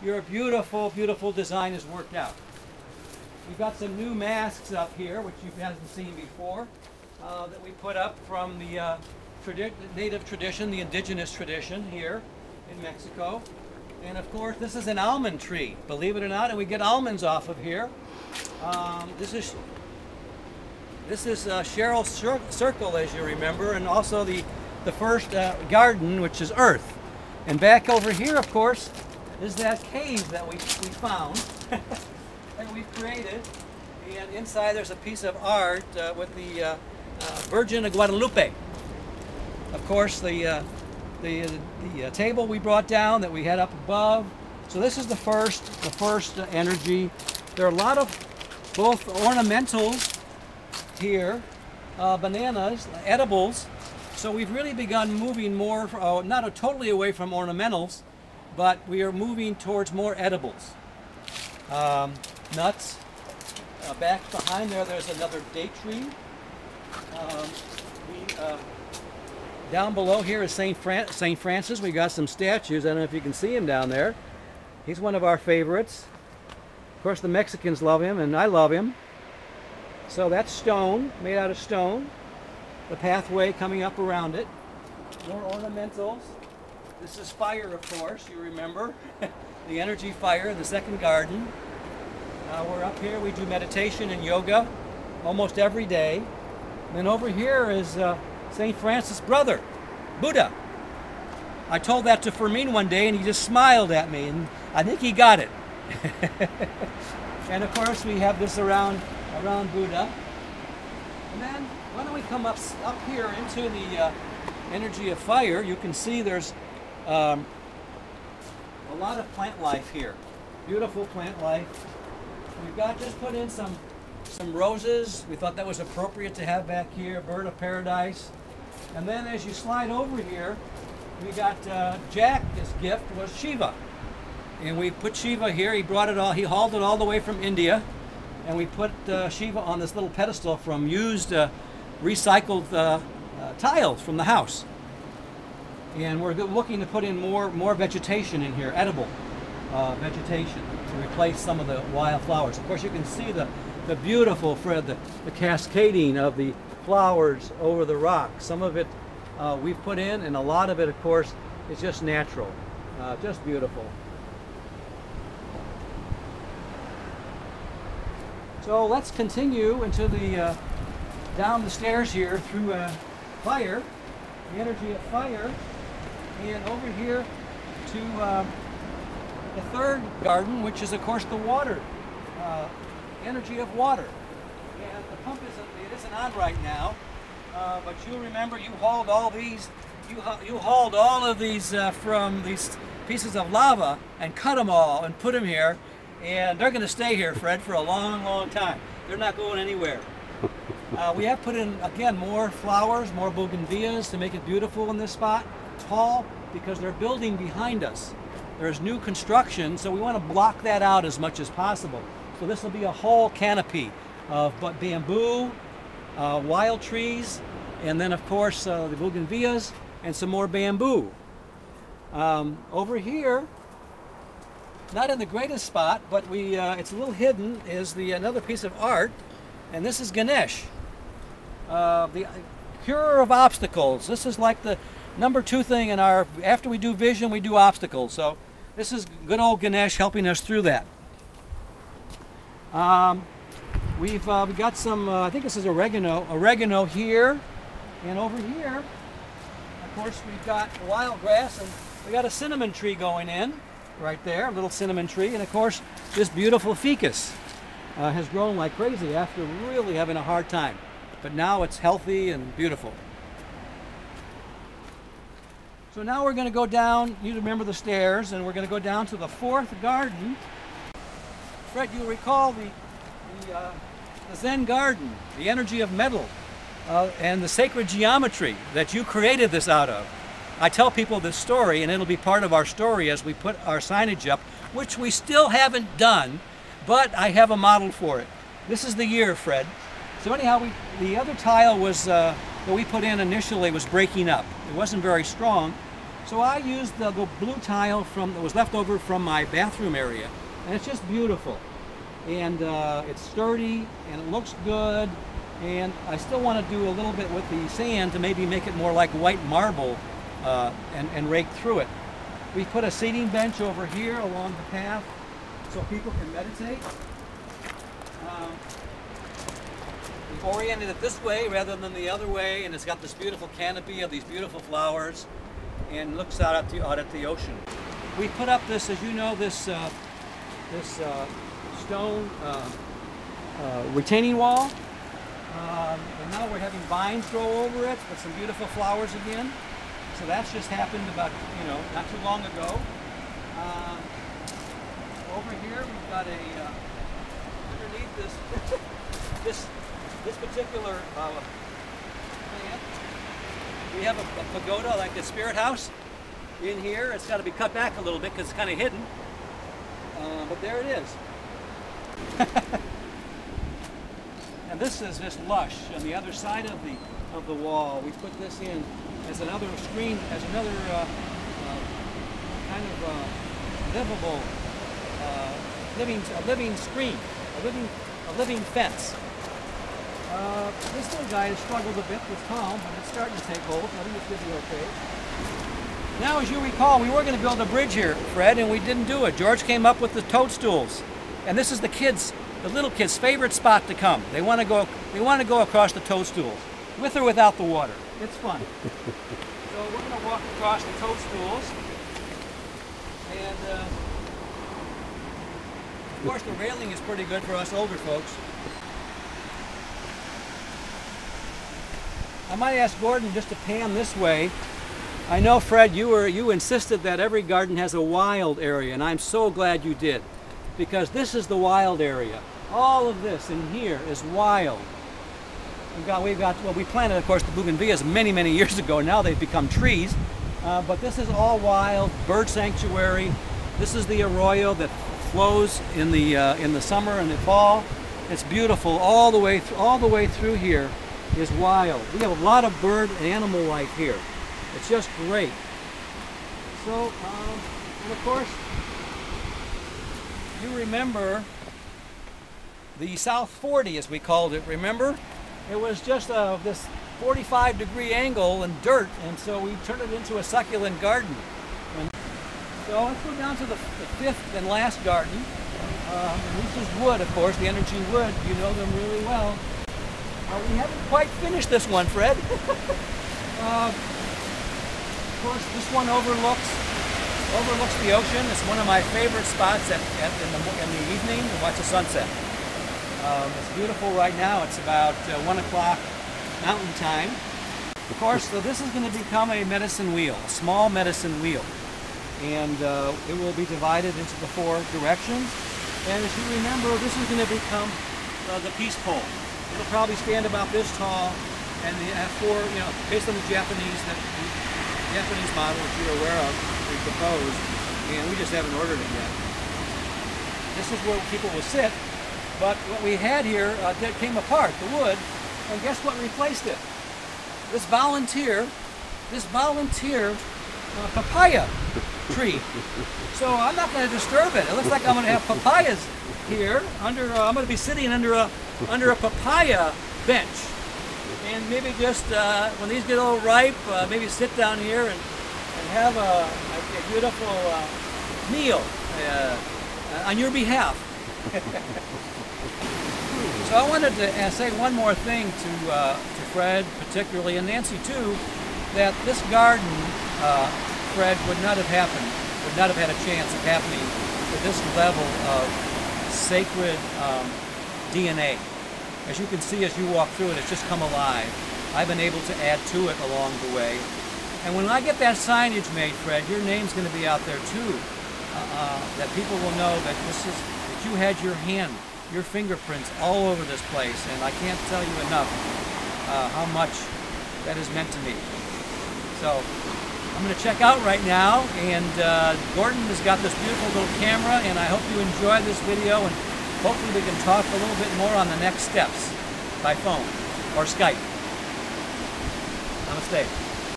your beautiful, beautiful design is worked out. We've got some new masks up here, which you haven't seen before, that we put up from the native tradition, the indigenous tradition here in Mexico. And of course, this is an almond tree, believe it or not, and we get almonds off of here. This is Cheryl's circle, as you remember, and also the first garden, which is earth. And back over here, of course, is that cave that we found that we've created. And inside there's a piece of art with the Virgin of Guadalupe. Of course, the table we brought down that we had up above. So this is the first energy. There are a lot of both ornamentals here, bananas, edibles. So we've really begun moving more, not totally away from ornamentals, but we are moving towards more edibles. Nuts. Back behind there's another date tree. Down below here is St. Francis. We got some statues. I don't know if you can see him down there. He's one of our favorites. Of course, the Mexicans love him, and I love him. So that's stone, made out of stone. The pathway coming up around it. More ornamentals. This is fire, of course, you remember. The energy fire, the second garden. We're up here, we do meditation and yoga almost every day. And then over here is St. Francis' brother, Buddha. I told that to Fermin one day and he just smiled at me, and I think he got it. And of course we have this around Buddha. And then why don't we come up here into the energy of fire. You can see there's a lot of plant life here. Beautiful plant life. We've got just put in some roses. We thought that was appropriate to have back here. Bird of paradise. And then as you slide over here, we got Jack's gift was Shiva. And we put Shiva here. He brought it all, he hauled it all the way from India. And we put Shiva on this little pedestal from used recycled tiles from the house. And we're looking to put in more vegetation in here, edible vegetation, to replace some of the wild flowers. Of course, you can see the beautiful, Fred, the cascading of the flowers over the rock. Some of it we've put in, and a lot of it, of course, is just natural, just beautiful. So let's continue into the down the stairs here through fire, the energy of fire, and over here to the third garden, which is of course the water, energy of water. And the pump isn't on right now, but you'll remember you hauled all these, you hauled all of these from these pieces of lava and cut them all and put them here, and they're going to stay here, Fred, for a long, long time. They're not going anywhere. We have put in, again, more flowers, more bougainvilleas to make it beautiful in this spot. Tall, because they're building behind us. There's new construction, so we want to block that out as much as possible. So this will be a whole canopy of bamboo, wild trees, and then of course the bougainvilleas and some more bamboo. Over here, not in the greatest spot, but it's a little hidden, is another piece of art, and this is Ganesh. The curer of obstacles. This is like the number 2 thing in our, after we do vision, we do obstacles. So this is good old Ganesh helping us through that. We got some, I think this is oregano here, and over here, of course, we've got wild grass, and we got a cinnamon tree going in right there, a little cinnamon tree, and of course, this beautiful ficus has grown like crazy after really having a hard time, but now it's healthy and beautiful. So now we're going to go down, you remember the stairs, and we're going to go down to the 4th garden. Fred, you'll recall the Zen garden, the energy of metal, and the sacred geometry that you created this out of. I tell people this story, and it'll be part of our story as we put our signage up, which we still haven't done, but I have a model for it. This is the year, Fred. So anyhow, the other tile was that we put in initially was breaking up. It wasn't very strong, So I used the blue tile that was left over from my bathroom area, and it's just beautiful. And it's sturdy, and it looks good, and I still want to do a little bit with the sand to maybe make it more like white marble and rake through it. We put a seating bench over here along the path so people can meditate. We've oriented it this way rather than the other way, and it's got this beautiful canopy of these beautiful flowers and looks out at the ocean. We put up this, as you know, this stone retaining wall, and now we're having vines grow over it with some beautiful flowers again. So that's just happened about, not too long ago. Over here we've got underneath this particular plant, we have a pagoda, like the spirit house in here. It's got to be cut back a little bit because it's kind of hidden, but there it is. And this is just lush. On the other side of the wall, we put this in as another screen, as another kind of livable, living screen, a living fence. This little guy has struggled a bit with Tom, but it's starting to take hold. I think it's going to be okay. Now, as you recall, we were going to build a bridge here, Fred, and we didn't do it. George came up with the toadstools, and this is the little kids' favorite spot to come. They want to go across the toadstools, with or without the water. It's fun. So we're going to walk across the toadstools, and of course the railing is pretty good for us older folks. I might ask Gordon just to pan this way. I know, Fred, you insisted that every garden has a wild area, and I'm so glad you did, because this is the wild area. All of this in here is wild. We planted, of course, the bougainvilleas many years ago. Now they've become trees, but this is all wild, bird sanctuary. This is the arroyo that flows in the summer and the fall. It's beautiful all the way through here. Is wild. We have a lot of bird and animal life here. It's just great. So, and of course, you remember the South 40, as we called it, remember? It was just this 45-degree angle and dirt, and so we turned it into a succulent garden. And so let's go down to the fifth and last garden. And this is wood, of course, the energy wood. You know them really well. We haven't quite finished this one, Fred. Of course, this one overlooks the ocean. It's one of my favorite spots in the evening to watch the sunset. It's beautiful right now. It's about 1 o'clock mountain time. Of course, so this is going to become a medicine wheel, a small medicine wheel. And it will be divided into the 4 directions. And as you remember, this is going to become the peace pole. It'll probably stand about this tall, and they have 4, based on the Japanese model, if you're aware of, we proposed, and we just haven't ordered it yet. This is where people will sit, but what we had here that came apart, the wood, and guess what replaced it? This volunteer papaya tree. So I'm not going to disturb it. It looks like I'm going to have papayas here. I'm going to be sitting under a papaya bench, and maybe just when these get all ripe, maybe sit down here and have a beautiful meal on your behalf. So I wanted to say one more thing to Fred, particularly, and Nancy too, that this garden, Fred, would not have happened, would not have had a chance of happening with this level of sacred DNA. As you can see as you walk through it, it's just come alive. I've been able to add to it along the way. And when I get that signage made, Fred, your name's going to be out there too. That people will know that that you had your hand, your fingerprints all over this place. And I can't tell you enough how much that has meant to me. So I'm going to check out right now, and Gordon has got this beautiful little camera, and I hope you enjoyed this video, and hopefully we can talk a little bit more on the next steps by phone or Skype. Namaste.